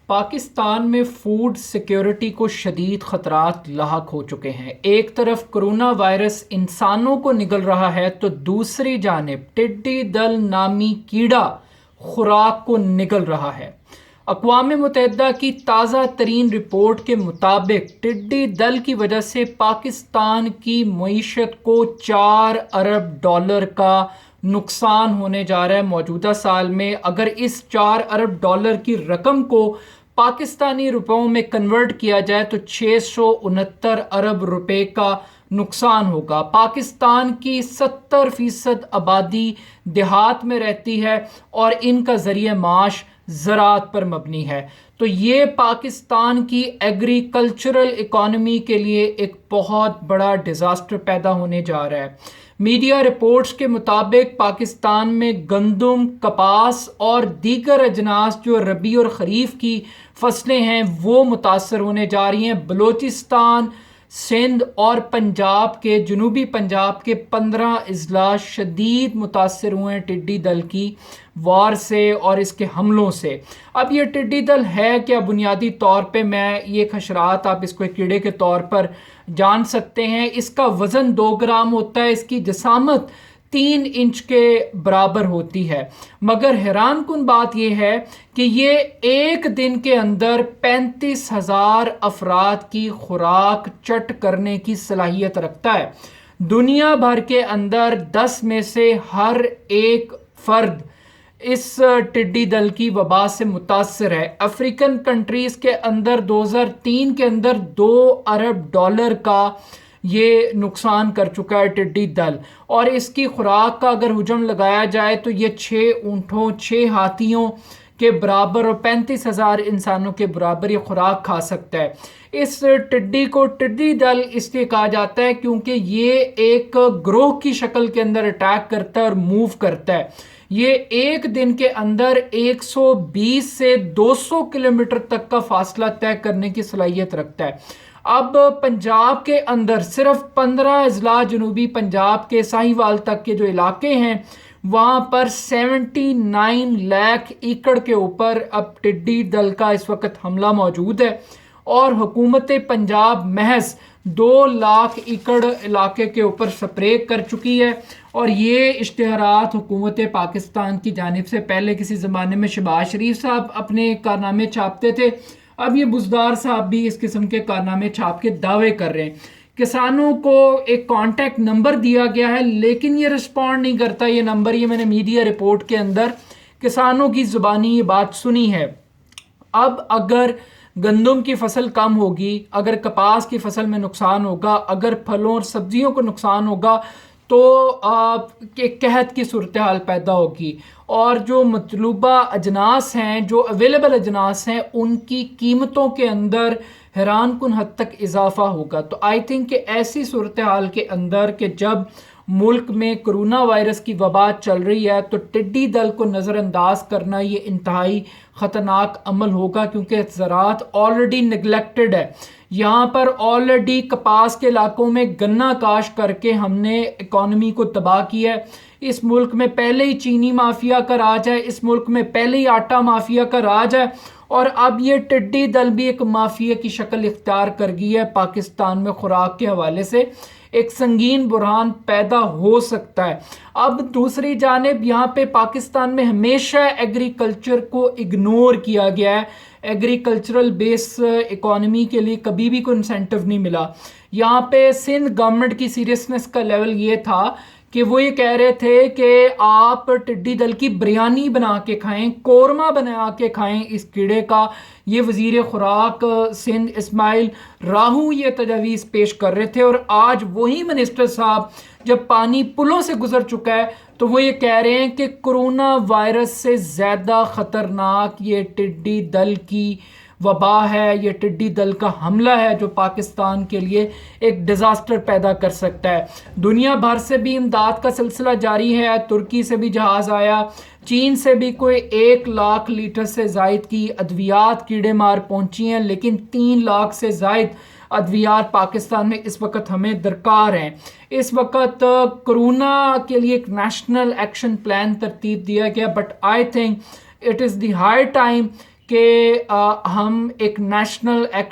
پاکستان میں food security کو شدید خطرات لاحق ہو چکے ہیں۔ ایک طرف کرونا وائرس انسانوں کو نگل رہا ہے تو دوسری جانب ٹڈی دل نامی کیڑا خوراک کو نگل رہا ہے۔ اقوام متحدہ کی تازہ ترین رپورٹ کے مطابق ٹڈی دل کی وجہ سے پاکستان کی معیشت کو $4 ارب کا نقصان ہونے جا رہا ہے موجودہ سال میں۔ اگر اس $4 ارب کی رقم کو پاکستانی روپوں میں کنورٹ کیا جائے تو 669 ارب روپے کا نقصان ہوگا۔ پاکستان کی 70% آبادی دیہات میں رہتی ہے اور ان کا ذریعہ معاش زراعت پر مبنی ہے، تو یہ پاکستان کی ایگریکلچرل اکانومی کے لیے ایک بہت بڑا ڈیزاسٹر پیدا ہونے جا رہا ہے۔ میڈیا رپورٹس کے مطابق پاکستان میں گندم، کپاس اور دیگر اجناس جو ربیع اور خریف کی فصلیں ہیں وہ متاثر ہونے جا رہی ہیں۔ بلوچستان، سندھ اور پنجاب کے جنوبی پنجاب کے 15 اضلاع شدید متاثر ہوئے ہیں ٹڈی دل کی وار سے اور اس کے حملوں سے۔ اب یہ ٹڈی دل ہے کیا؟ بنیادی طور پہ یہ ایک حشرات، آپ اس کو ایک کیڑے کے طور پر جان سکتے ہیں۔ اس کا وزن 2 گرام ہوتا ہے، اس کی جسامت 3 انچ کے برابر ہوتی ہے، مگر حیران کن بات یہ ہے کہ یہ ایک دن کے اندر 35,000 افراد کی خوراک چٹ کرنے کی صلاحیت رکھتا ہے۔ دنیا بھر کے اندر 10 میں سے ہر ایک فرد اس ٹڈی دل کی وبا سے متاثر ہے۔ افریقن کنٹریز کے اندر 2003 کے اندر $2 ارب کا یہ نقصان کر چکا ہے ٹڈی دل، اور اس کی خوراک کا اگر حجم لگایا جائے تو یہ 6 اونٹوں 6 ہاتھیوں کے برابر اور 35,000 انسانوں کے برابر یہ خوراک کھا سکتا ہے۔ اس ٹڈی کو ٹڈی دل اس لیے کہا جاتا ہے کیونکہ یہ ایک گروہ کی شکل کے اندر اٹیک کرتا ہے اور موو کرتا ہے۔ یہ ایک دن کے اندر 120 سے 200 کلومیٹر تک کا فاصلہ طے کرنے کی صلاحیت رکھتا ہے۔ اب پنجاب کے اندر صرف 15 اضلاع جنوبی پنجاب کے ساہیوال تک کے جو علاقے ہیں وہاں پر 79 لاکھ ایکڑ کے اوپر اب ٹڈی دل کا اس وقت حملہ موجود ہے، اور حکومت پنجاب محض 2 لاکھ ایکڑ علاقے کے اوپر سپرے کر چکی ہے۔ اور یہ اشتہارات حکومت پاکستان کی جانب سے پہلے کسی زمانے میں شہباز شریف صاحب اپنے کارنامے چھاپتے تھے، اب یہ بزدار صاحب بھی اس قسم کے کارنامے چھاپ کے دعوے کر رہے ہیں۔ کسانوں کو ایک کانٹیکٹ نمبر دیا گیا ہے لیکن یہ رسپونڈ نہیں کرتا یہ نمبر۔ یہ میں نے میڈیا رپورٹ کے اندر کسانوں کی زبانی یہ بات سنی ہے۔ اب اگر گندم کی فصل کم ہوگی، اگر کپاس کی فصل میں نقصان ہوگا، اگر پھلوں اور سبزیوں کو نقصان ہوگا تو قحط کی صورتحال پیدا ہوگی، اور جو مطلوبہ اجناس ہیں، جو اویلیبل اجناس ہیں، ان کی قیمتوں کے اندر حیران کن حد تک اضافہ ہوگا۔ تو آئی تھنک کہ ایسی صورتحال کے اندر کہ جب ملک میں کرونا وائرس کی وبا چل رہی ہے تو ٹڈی دل کو نظر انداز کرنا یہ انتہائی خطرناک عمل ہوگا، کیونکہ زراعت آلریڈی نگلیکٹڈ ہے۔ یہاں پر آلریڈی کپاس کے علاقوں میں گنا کاشت کر کے ہم نے اکانومی کو تباہ کیا ہے۔ اس ملک میں پہلے ہی چینی مافیا کا راج ہے، اس ملک میں پہلے ہی آٹا مافیا کا راج ہے، اور اب یہ ٹڈی دل بھی ایک مافیا کی شکل اختیار کر گئی ہے۔ پاکستان میں خوراک کے حوالے سے ایک سنگین بحران پیدا ہو سکتا ہے۔ اب دوسری جانب یہاں پہ پاکستان میں ہمیشہ ایگریکلچر کو اگنور کیا گیا ہے، ایگریکلچرل بیس اکانومی کے لیے کبھی بھی کوئی انسینٹو نہیں ملا۔ یہاں پہ سندھ گورنمنٹ کی سیریسنس کا لیول یہ تھا کہ وہ یہ کہہ رہے تھے کہ آپ ٹڈی دل کی بریانی بنا کے کھائیں، قورمہ بنا کے کھائیں اس کیڑے کا۔ یہ وزیر خوراک سندھ اسماعیل راہو یہ تجاویز پیش کر رہے تھے، اور آج وہی منسٹر صاحب جب پانی پلوں سے گزر چکا ہے تو وہ یہ کہہ رہے ہیں کہ کرونا وائرس سے زیادہ خطرناک یہ ٹڈی دل کی وبا ہے، یہ ٹڈی دل کا حملہ ہے جو پاکستان کے لیے ایک ڈیزاسٹر پیدا کر سکتا ہے۔ دنیا بھر سے بھی امداد کا سلسلہ جاری ہے، ترکی سے بھی جہاز آیا، چین سے بھی کوئی 1 لاکھ لیٹر سے زائد کی ادویات کیڑے مار پہنچی ہیں، لیکن 3 لاکھ سے زائد ادویات پاکستان میں اس وقت ہمیں درکار ہیں۔ اس وقت کرونا کے لیے ایک نیشنل ایکشن پلان ترتیب دیا گیا، but I think it is the high time کہ ہم ایک نیشنل